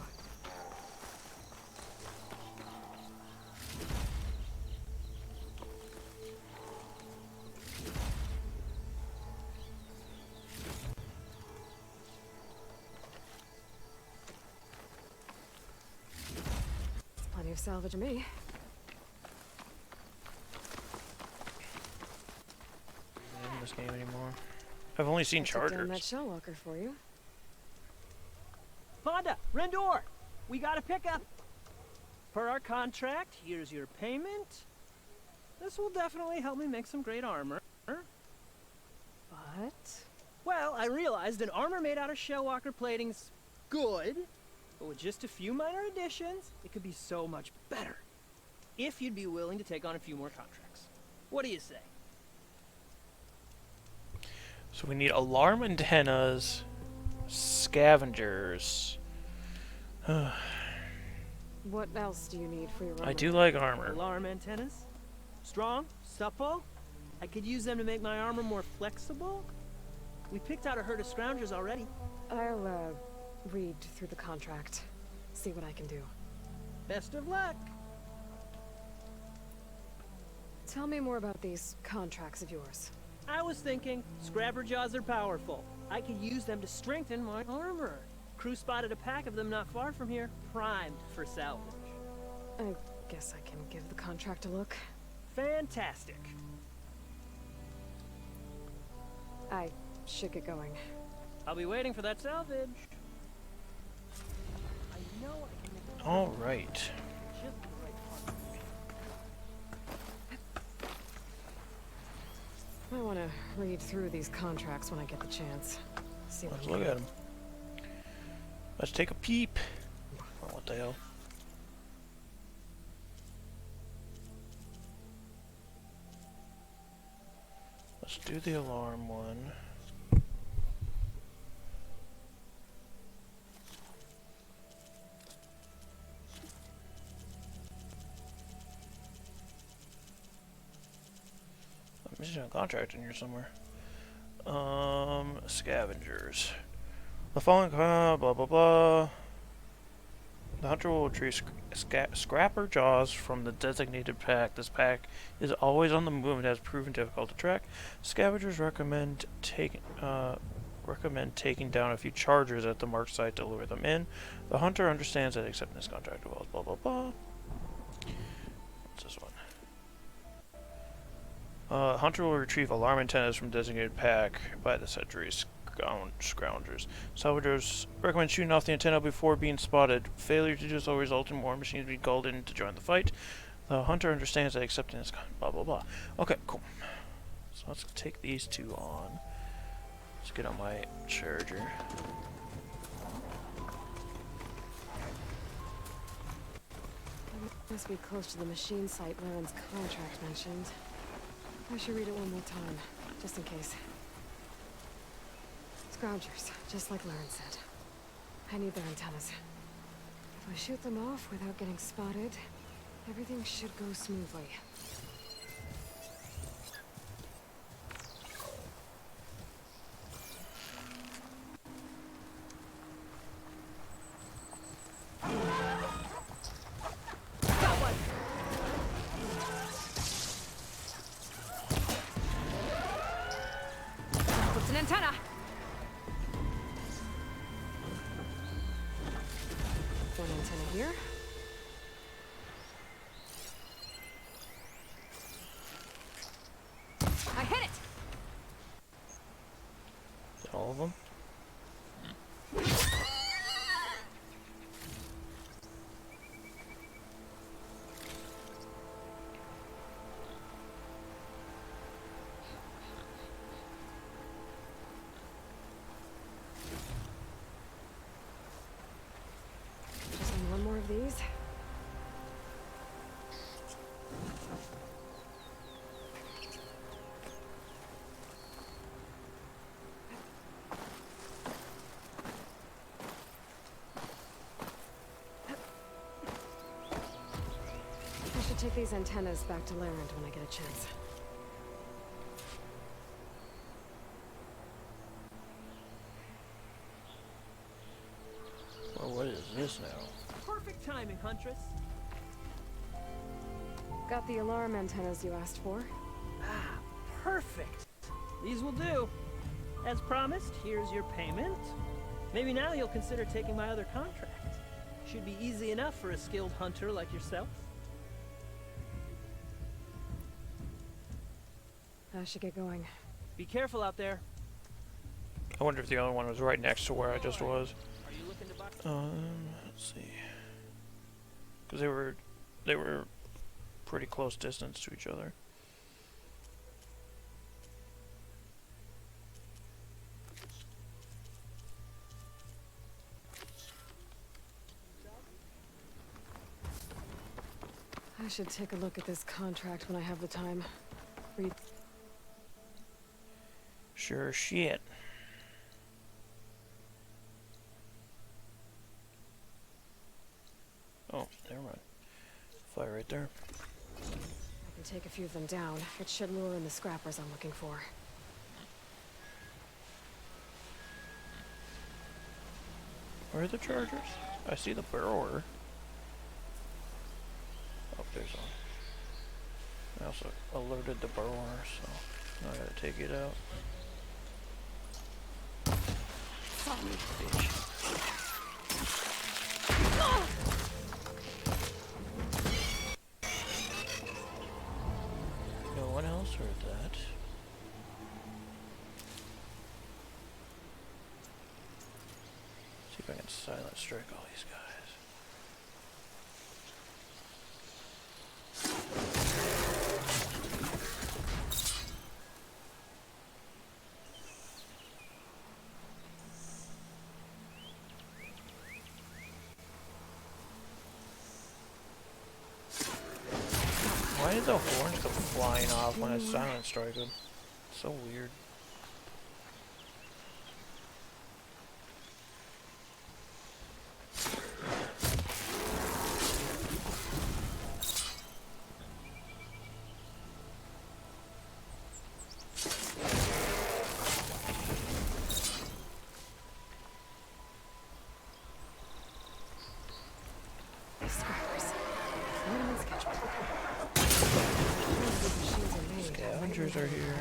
Plenty of salvage of me. This game anymore. I've only seen chargers. Down that shellwalker for you. Ponda, Rendor, we got a pickup. Per our contract, here's your payment. This will definitely help me make some great armor. But? Well, I realized an armor made out of shellwalker plating's good, but with just a few minor additions, it could be so much better. If you'd be willing to take on a few more contracts. What do you say? So we need alarm antennas, scavengers. What else do you need for your armor? I do like armor. Alarm antennas? Strong? Supple? I could use them to make my armor more flexible? We picked out a herd of scroungers already. I'll, read through the contract. See what I can do. Best of luck! Tell me more about these contracts of yours. I was thinking, Scrabber Jaws are powerful. I could use them to strengthen my armor. Crew spotted a pack of them not far from here, primed for salvage. I guess I can give the contract a look. Fantastic. I should get going. I'll be waiting for that salvage. I know I can make All right. just the right part. I want to read through these contracts when I get the chance. See what Let's look at them. Let's take a peep. Oh, what the hell? Let's do the alarm one. contingent contract in here somewhere. Scavengers. The following, blah blah blah. The hunter will retrieve scrapper jaws from the designated pack. This pack is always on the move and has proven difficult to track. Scavengers recommend taking down a few chargers at the marked site to lure them in. The hunter understands that accepting this contract involves blah blah blah. What's this one? Hunter will retrieve alarm antennas from designated pack by the sentries. Scroungers. Salvagers recommend shooting off the antenna before being spotted. Failure to do so will result in more machines being called in to join the fight. The hunter understands that accepting this blah blah blah. Okay, cool. So let's take these two on. Let's get on my charger. Must be close to the machine site Laren's contract mentioned. I should read it one more time, just in case. Scroungers, just like Laren said. I need their antennas. If I shoot them off without getting spotted, everything should go smoothly. What's an antenna? One antenna here. I hit it! Is that all of them? Just need one more of these. I should take these antennas back to Larend when I get a chance. Well, what is this now? Perfect timing, Huntress. Got the alarm antennas you asked for. Ah, perfect. These will do. As promised, here's your payment. Maybe now you'll consider taking my other contract. Should be easy enough for a skilled hunter like yourself. I should get going. Be careful out there. I wonder if the other one was right next to where I just was. Are you looking to buy? Let's see. Because they were pretty close distance to each other. I should take a look at this contract when I have the time. Read. Sure shit. Oh, never mind. Fire right there. I can take a few of them down. It should lure in the scrappers I'm looking for. Where are the chargers? I see the burrower. Oh, there's one. I also alerted the burrower, so now I gotta take it out. Bitch. No one else heard that. See if I can silent strike all these guys. Why did the horns come flying off when I silent strike them? So weird. scavengers are here.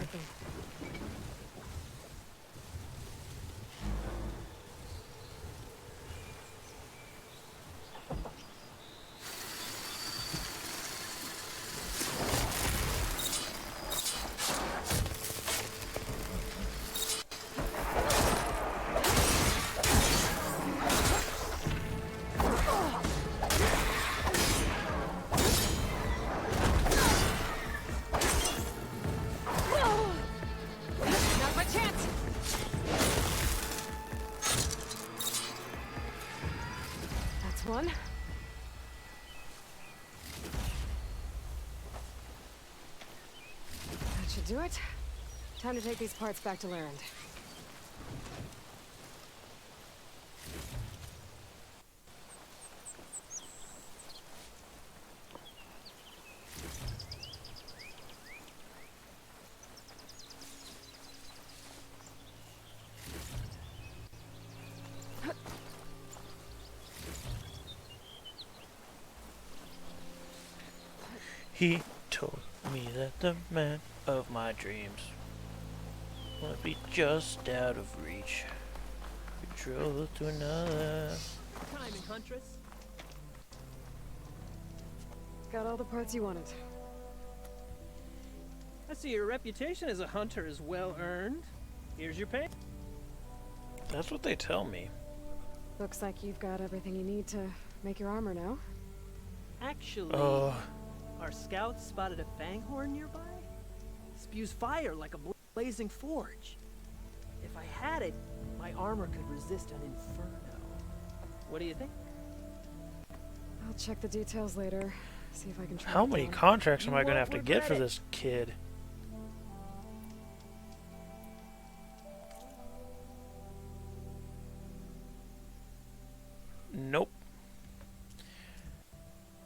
One. That should do it. Time to take these parts back to Larend. He told me that the man of my dreams would be just out of reach. Betrothal to another. Timing, Huntress. Got all the parts you wanted. I see your reputation as a hunter is well earned. Here's your pay. That's what they tell me. Looks like you've got everything you need to make your armor now. Actually, our scouts spotted a fanghorn nearby. Spews fire like a blazing forge. If I had it, my armor could resist an inferno. What do you think? I'll check the details later. See if I can track How it many down. contracts am I gonna have to get for this kid? Nope.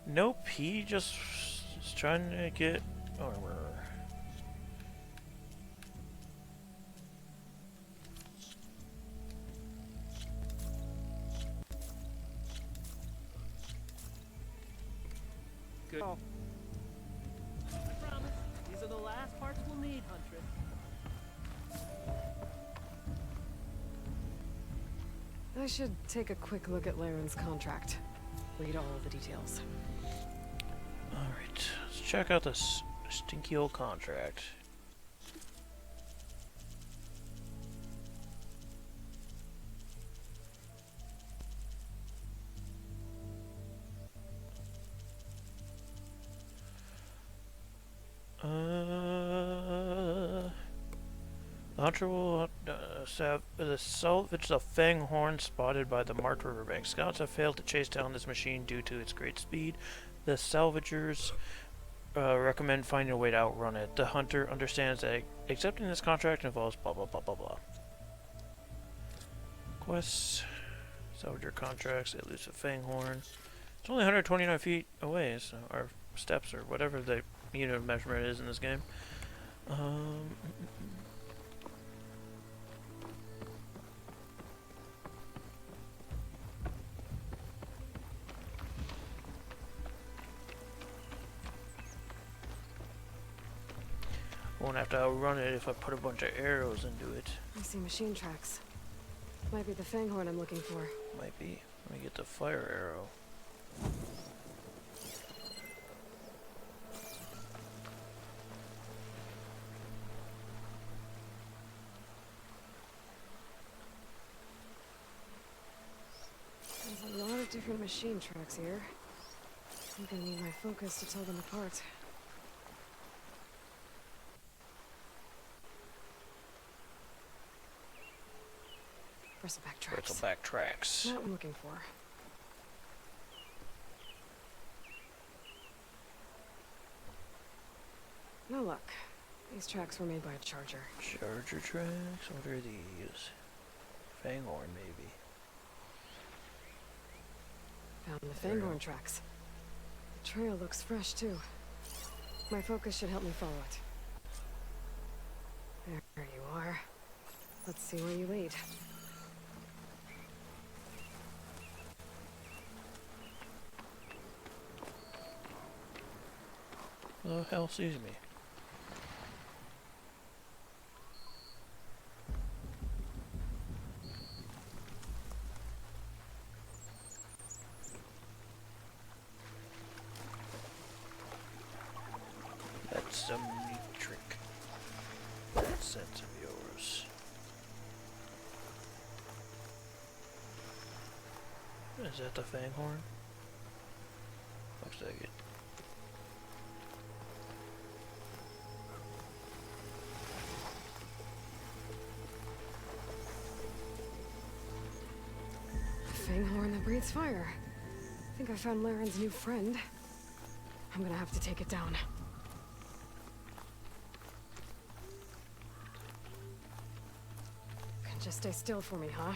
Nope, he just is trying to get armor. Good. I promise. These are the last parts we'll need, Huntress. I should take a quick look at Laren's contract. Read all the details. Alright, let's check out this stinky old contract. The hunter will salvage the fanghorn spotted by the marked riverbank. Scouts have failed to chase down this machine due to its great speed. The salvagers recommend finding a way to outrun it. The hunter understands that accepting this contract involves blah blah blah blah blah. Quests, salvager contracts, elusive fanghorn. It's only 129 feet away, so, or steps, or whatever the unit of measurement is in this game. Won't have to outrun it if I put a bunch of arrows into it. I see machine tracks. Might be the fanghorn I'm looking for. Might be. Let me get the fire arrow. There's a lot of different machine tracks here. I'm gonna need my focus to tell them apart. Bristleback tracks. Not what I'm looking for. No luck. These tracks were made by a charger. Charger tracks? What are these? Fanghorn, maybe. Found the fanghorn tracks. The trail looks fresh, too. My focus should help me follow it. There you are. Let's see where you lead. The hell sees me? some neat trick. That sense of yours. Is that the fanghorn? Looks like it. Fanghorn that breathes fire. I think I found Laren's new friend. I'm gonna have to take it down. Can just stay still for me, huh?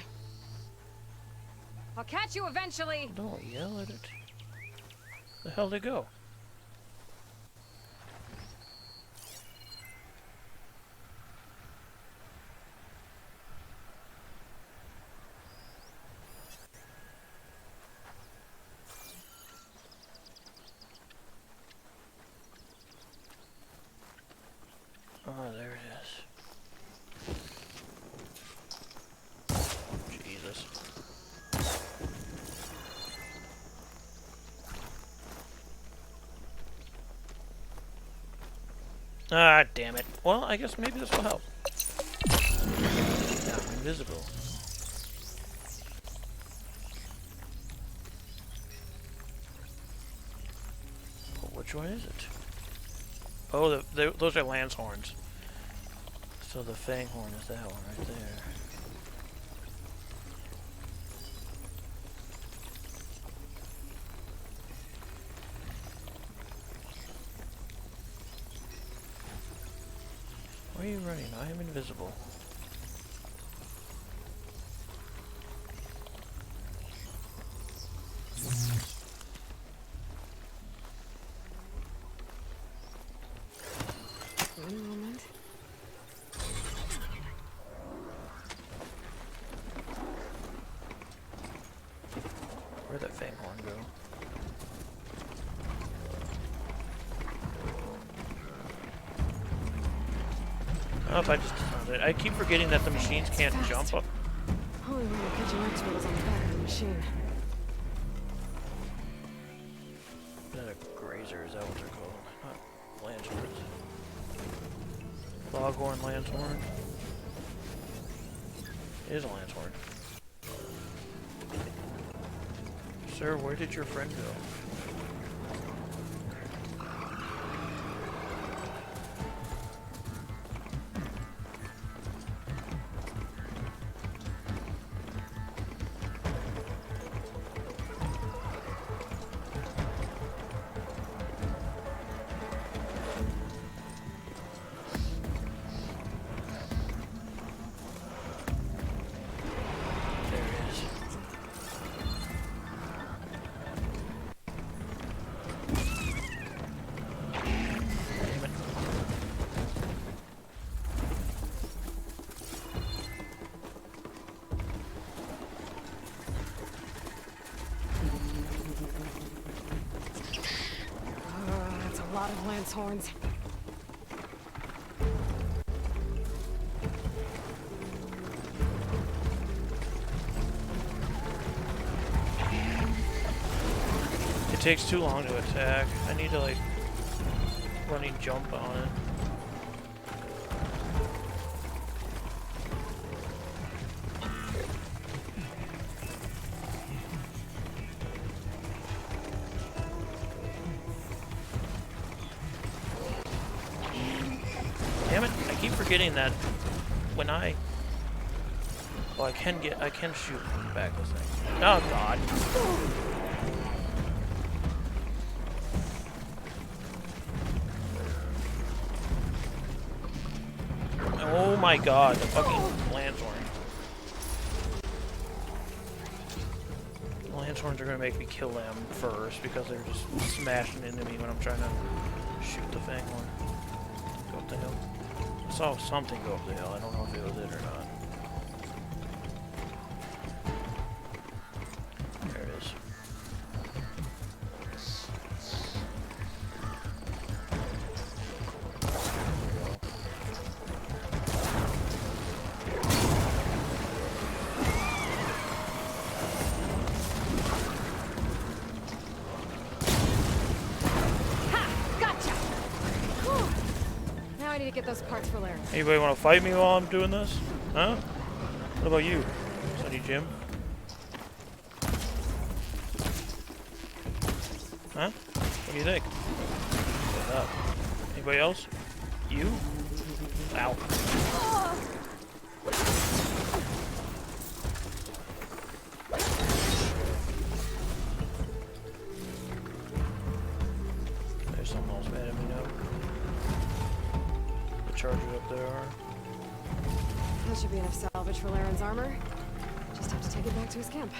I'll catch you eventually. Don't yell at it. The hell they go? Oh, there it is. Jesus. Ah, damn it. Well, I guess maybe this will help. Now I'm invisible. Well, which one is it? Oh, those are lance horns. So the fanghorn is that one right there. Why are you running? I am invisible. One moment. Where'd that fanghorn go? Oh, if I just found it. I keep forgetting that the machines can't jump up. Only when the kitchen expert is on the back of the machine. Is that a grazer? Is that what they're called? Not lanthorns. Foghorn lanthorn. It is a lanthorn. Sir, where did your friend go? That's a lot of lance horns. It takes too long to attack. I need to like running jump on it. Damn it, I keep forgetting that when I I can shoot back this thing. Oh god. Oh my god, the fucking lanthorn. The lanthorns are gonna make me kill them first because they're just smashing into me when I'm trying to shoot the fanghorn. Go up the hill. I saw something go up the hill. I don't know if it was it or not. There it is. to get those parts for Larry. Anybody want to fight me while I'm doing this? Huh? What about you, Sonny Jim? Huh? What do you think? What's up? Anybody else? You? Ow. There's something else mad at me now. The charger up there. That should be enough salvage for Laren's armor. Just have to take it back to his camp.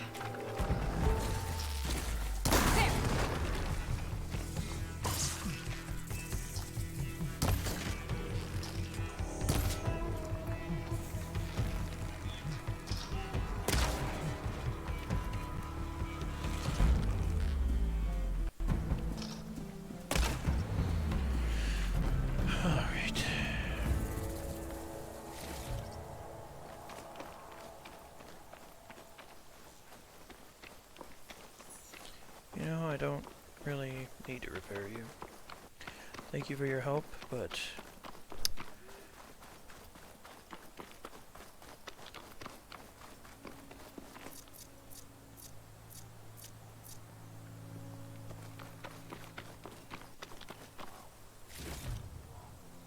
I don't really need to repair you. Thank you for your help, but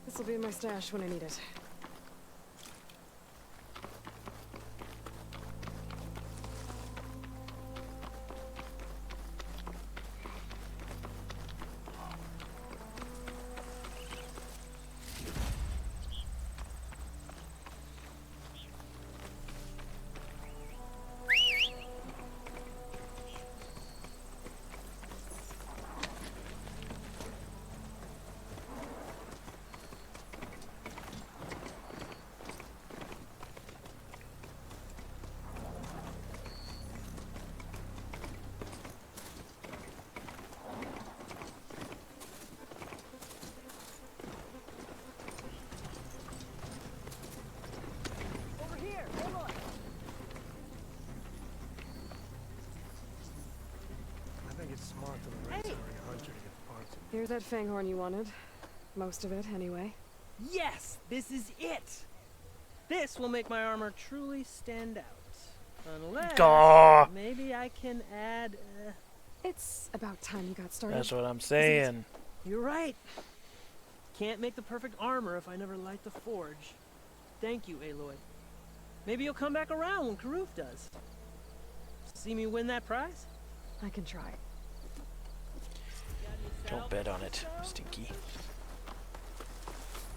this will be in my stash when I need it. Here's that fanghorn you wanted. Most of it, anyway. Yes! This is it! This will make my armor truly stand out. Unless maybe I can add... It's about time you got started. That's what I'm saying. You're right. Can't make the perfect armor if I never light the forge. Thank you, Aloy. Maybe you'll come back around when Karuf does. See me win that prize? I can try. Don't bet on it, Stinky.